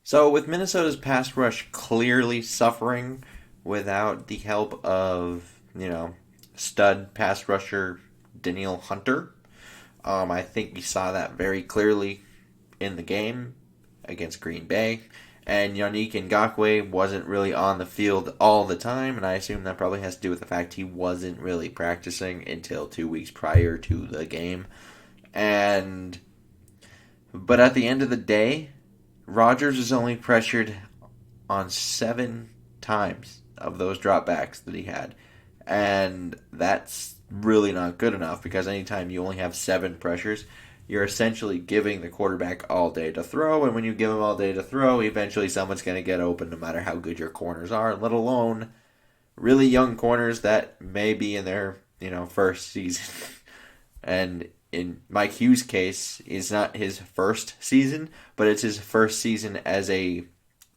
So, with Minnesota's pass rush clearly suffering without the help of, stud pass rusher Danielle Hunter, I think we saw that very clearly in the game against Green Bay. And Yannick Ngakoue wasn't really on the field all the time, and I assume that probably has to do with the fact he wasn't really practicing until 2 weeks prior to the game. And but at the end of the day, Rodgers is only pressured on 7 times of those dropbacks that he had. And that's really not good enough because anytime you only have 7 pressures, you're essentially giving the quarterback all day to throw. And when you give him all day to throw, eventually someone's going to get open no matter how good your corners are, let alone really young corners that may be in their, first season. And in Mike Hughes' case, is not his first season, but it's his first season as a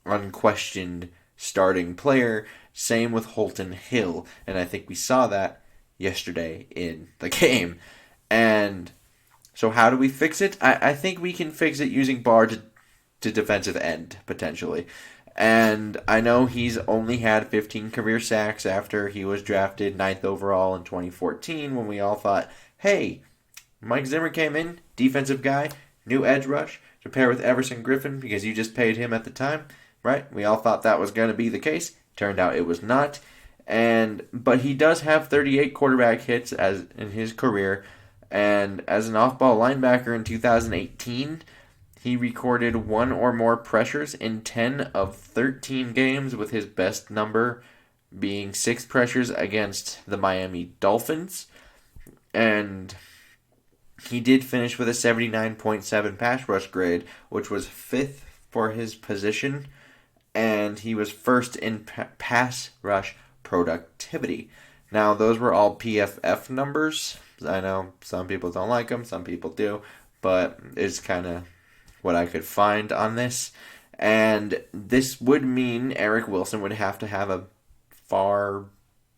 unquestioned starting player. Same with Holton Hill, and I think we saw that yesterday in the game. And so, how do we fix it? I think we can fix it using Barr to defensive end potentially. And I know he's only had 15 career sacks after he was drafted 9th overall in 2014 when we all thought, hey, Mike Zimmer came in, defensive guy, new edge rush to pair with Everson Griffin because you just paid him at the time, right? We all thought that was going to be the case. Turned out it was not. But he does have 38 quarterback hits as in his career, and as an off-ball linebacker in 2018, he recorded one or more pressures in 10 of 13 games, with his best number being 6 pressures against the Miami Dolphins. And he did finish with a 79.7 pass rush grade, which was 5th for his position, and he was first in pass rush productivity. Now, those were all PFF numbers. I know some people don't like them, some people do, but it's kind of what I could find on this. And this would mean Eric Wilson would have to have a far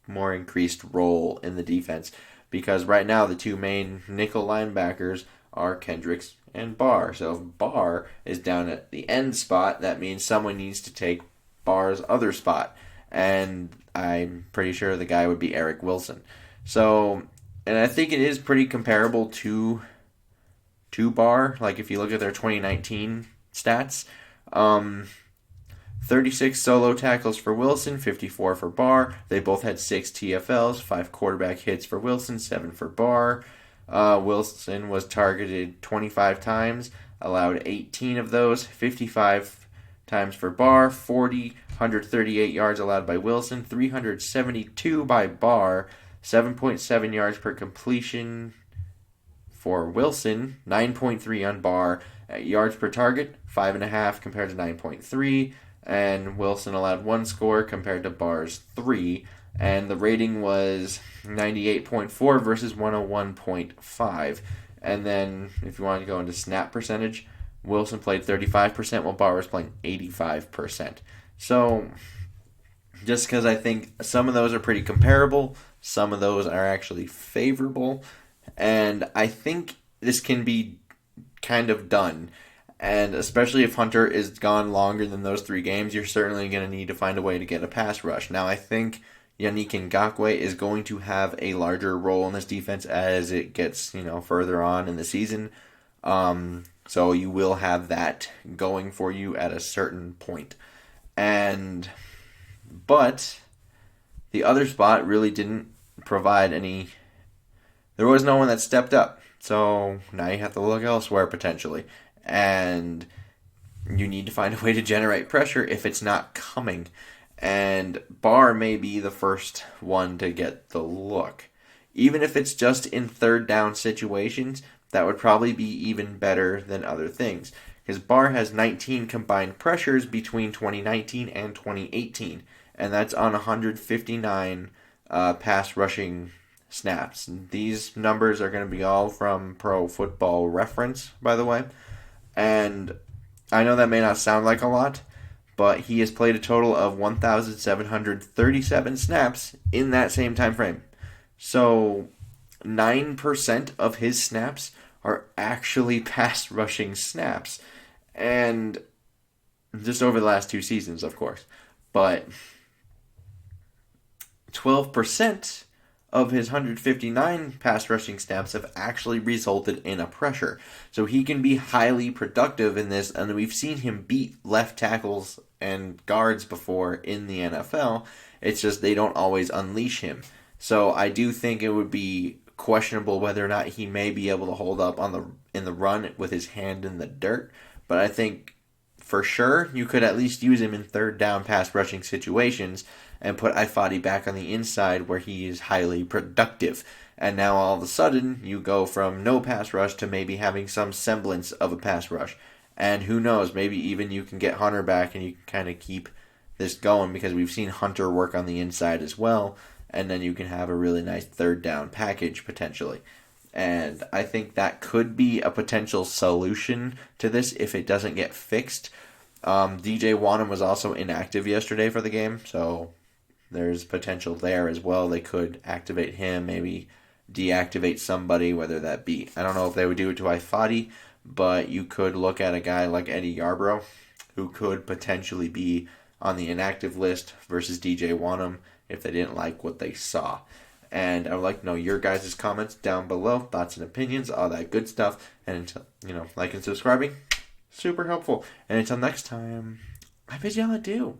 more increased role in the defense, because right now the two main nickel linebackers are Kendricks and Barr. So if Barr is down at the end spot, that means someone needs to take Barr's other spot. And I'm pretty sure the guy would be Eric Wilson. So, and I think it is pretty comparable to Barr. Like if you look at their 2019 stats, 36 solo tackles for Wilson, 54 for Barr. They both had 6 TFLs, 5 quarterback hits for Wilson, 7 for Barr. Wilson was targeted 25 times, allowed 18 of those, 55 times for Barr, 138 yards allowed by Wilson, 372 by Barr, 7.7 yards per completion for Wilson, 9.3 on Barr. Yards per target, 5.5 compared to 9.3. And Wilson allowed 1 score compared to Barr's 3. And the rating was 98.4 versus 101.5. And then, if you want to go into snap percentage, Wilson played 35% while Barr was playing 85%. So, just because I think some of those are pretty comparable, some of those are actually favorable, and I think this can be kind of done. And especially if Hunter is gone longer than those 3 games, you're certainly going to need to find a way to get a pass rush. Now, I think Yannick Ngakoue is going to have a larger role in this defense as it gets, further on in the season. So you will have that going for you at a certain point. But the other spot really didn't provide any. There was no one that stepped up. So now you have to look elsewhere potentially. And you need to find a way to generate pressure if it's not coming. And Barr may be the first one to get the look. Even if it's just in third down situations, that would probably be even better than other things. Because Barr has 19 combined pressures between 2019 and 2018. And that's on 159 pass rushing snaps. These numbers are going to be all from Pro Football Reference, by the way. And I know that may not sound like a lot, but he has played a total of 1,737 snaps in that same time frame. So 9% of his snaps are actually pass rushing snaps. And just over the last 2 seasons, of course. But 12% of his 159 pass rushing snaps have actually resulted in a pressure. So he can be highly productive in this, and we've seen him beat left tackles and guards before in the NFL. It's just they don't always unleash him. So I do think it would be questionable whether or not he may be able to hold up on the in the run with his hand in the dirt. But I think for sure you could at least use him in third down pass rushing situations and put Ifadi back on the inside where he is highly productive. And now all of a sudden you go from no pass rush to maybe having some semblance of a pass rush. And who knows, maybe even you can get Hunter back and you can kind of keep this going because we've seen Hunter work on the inside as well. And then you can have a really nice third down package potentially. And I think that could be a potential solution to this if it doesn't get fixed. DJ Wanham was also inactive yesterday for the game, so there's potential there as well. They could activate him, maybe deactivate somebody, whether that be, I don't know if they would do it to Ifadi, but you could look at a guy like Eddie Yarbrough, who could potentially be on the inactive list versus DJ Wanham if they didn't like what they saw. And I would like to know your guys' comments down below, thoughts and opinions, all that good stuff. And until, like and subscribing, super helpful. And until next time, I bid y'all adieu.